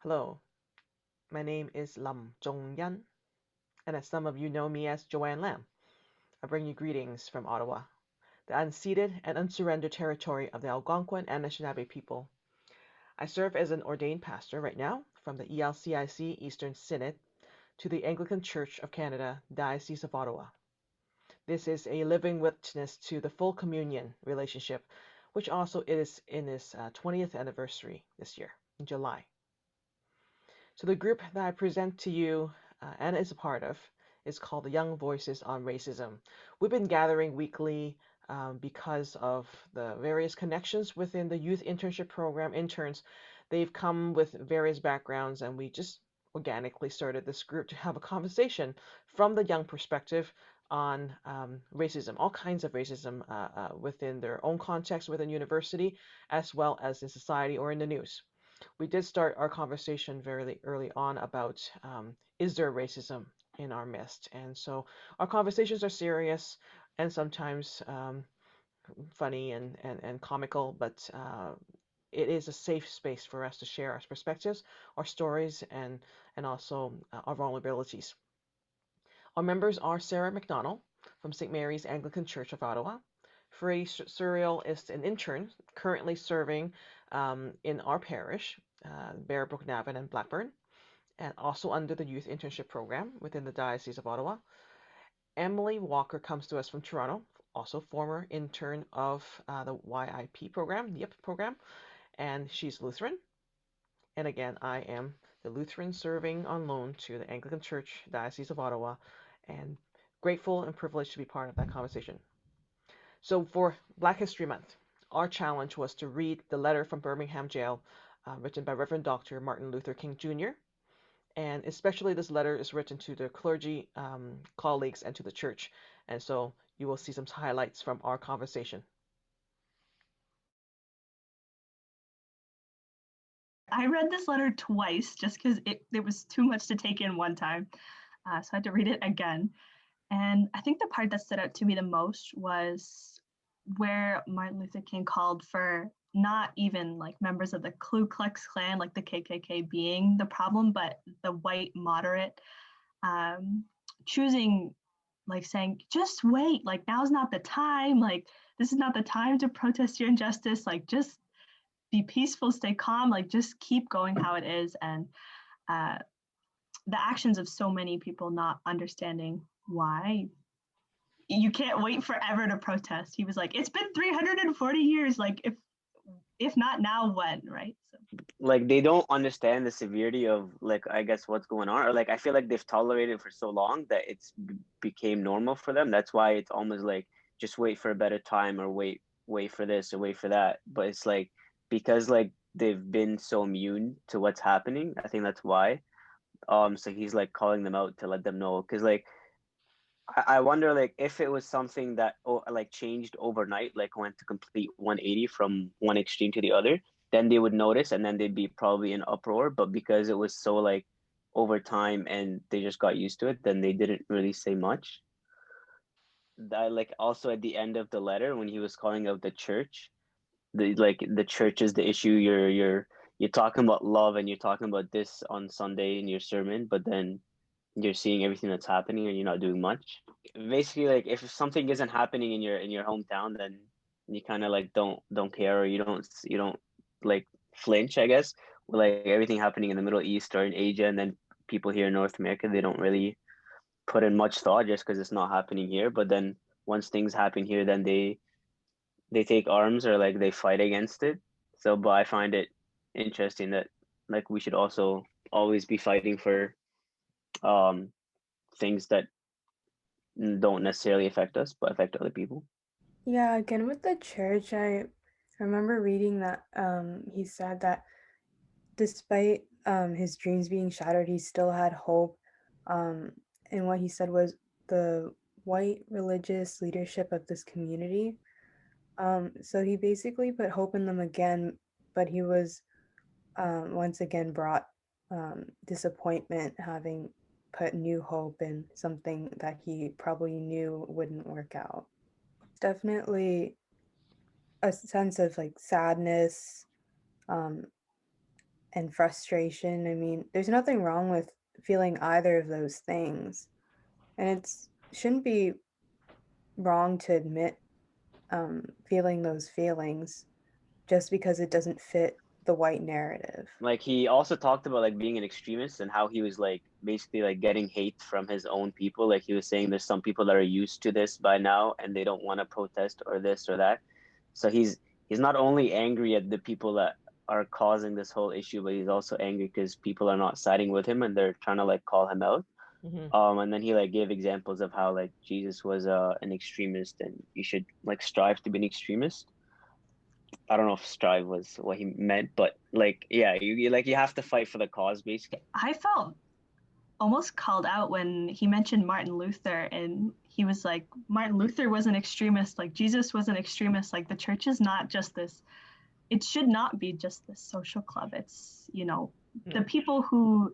Hello, my name is Lam Zhong Yan, and as some of you know me as Joanne Lam, I bring you greetings from Ottawa, the unceded and unsurrendered territory of the Algonquin and Anishinaabe people. I serve as an ordained pastor right now from the ELCIC Eastern Synod to the Anglican Church of Canada, Diocese of Ottawa. This is a living witness to the full communion relationship, which also is in its 20th anniversary this year, in July. So the group that I present to you and is a part of is called the Young Voices on Racism. We've been gathering weekly because of the various connections within the youth internship program interns. They've come with various backgrounds, and we just organically started this group to have a conversation from the young perspective on racism, all kinds of racism within their own context within university, as well as in society or in the news. We did start our conversation very early on about is there racism in our midst? And so our conversations are serious and sometimes funny and comical, but it is a safe space for us to share our perspectives, our stories, and also our vulnerabilities. Our members are Sarah McDonald from St. Mary's Anglican Church of Ottawa. Freddie Suriel is an intern currently serving in our parish, Bearbrook, Navan, and Blackburn, and also under the youth internship program within the Diocese of Ottawa. Emily Walker comes to us from Toronto, also former intern of the YIP program, the YIP program, and she's Lutheran. And again, I am the Lutheran serving on loan to the Anglican Church, Diocese of Ottawa, and grateful and privileged to be part of that conversation. So for Black History Month, our challenge was to read the letter from Birmingham Jail written by Reverend Dr. Martin Luther King Jr. And especially this letter is written to the clergy colleagues and to the church. And so you will see some highlights from our conversation. I read this letter twice just because there was too much to take in one time. So I had to read it again. And I think the part that stood out to me the most was where Martin Luther King called for not even like members of the Ku Klux Klan, like the KKK being the problem, but the white moderate choosing, like saying, just wait, like now's not the time, like this is not the time to protest your injustice, like just be peaceful, stay calm, like just keep going how it is. And uh, the actions of so many people not understanding why you can't wait forever to protest. He was like, it's been 340 years, like if not now, when, right? So Like they don't understand the severity of like I guess what's going on, or like I feel like they've tolerated it for so long that it's became normal for them. That's why it's almost like just wait for a better time, or wait for this or wait for that. But it's like because like they've been so immune to what's happening. I think that's why. So he's like calling them out to let them know, because like I wonder like if it was something that like changed overnight, like went to complete 180 from one extreme to the other, then they would notice and then they'd be probably in uproar. But because it was so like over time and they just got used to it, then they didn't really say much. That like also at the end of the letter when he was calling out the church, the church is the issue. You're talking about love and you're talking about this on Sunday in your sermon, but then you're seeing everything that's happening and you're not doing much. Basically, like if something isn't happening in your hometown, then you kind of like don't care, or you don't like flinch, I guess. With like everything happening in the Middle East or in Asia, and then people here in North America, they don't really put in much thought just because it's not happening here. But then once things happen here, then they take arms or like they fight against it. So, but I find it interesting that like we should also always be fighting for um things that don't necessarily affect us, but affect other people. Yeah, again with the church, I remember reading that he said that despite his dreams being shattered, he still had hope. Um, and what he said was the white religious leadership of this community. So he basically put hope in them again, but he was once again brought disappointment, having put new hope in something that he probably knew wouldn't work out. Definitely a sense of like sadness, um, and frustration. I mean, there's nothing wrong with feeling either of those things, and shouldn't be wrong to admit feeling those feelings just because it doesn't fit the white narrative. Like he also talked about like being an extremist and how he was like basically like getting hate from his own people. Like he was saying there's some people that are used to this by now and they don't want to protest or this or that. So he's not only angry at the people that are causing this whole issue, but he's also angry because people are not siding with him and they're trying to like call him out. And then he like gave examples of how like Jesus was an extremist and you should like strive to be an extremist. I don't know if strive was what he meant, but like, yeah, you have to fight for the cause, basically. I felt almost called out when he mentioned Martin Luther, and he was like, Martin Luther was an extremist, like Jesus was an extremist, like the church is not just this, it should not be just this social club. It's, you know, the people who,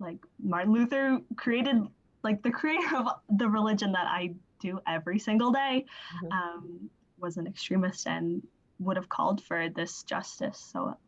like Martin Luther created, like the creator of the religion that I do every single day, was an extremist and would have called for this justice. So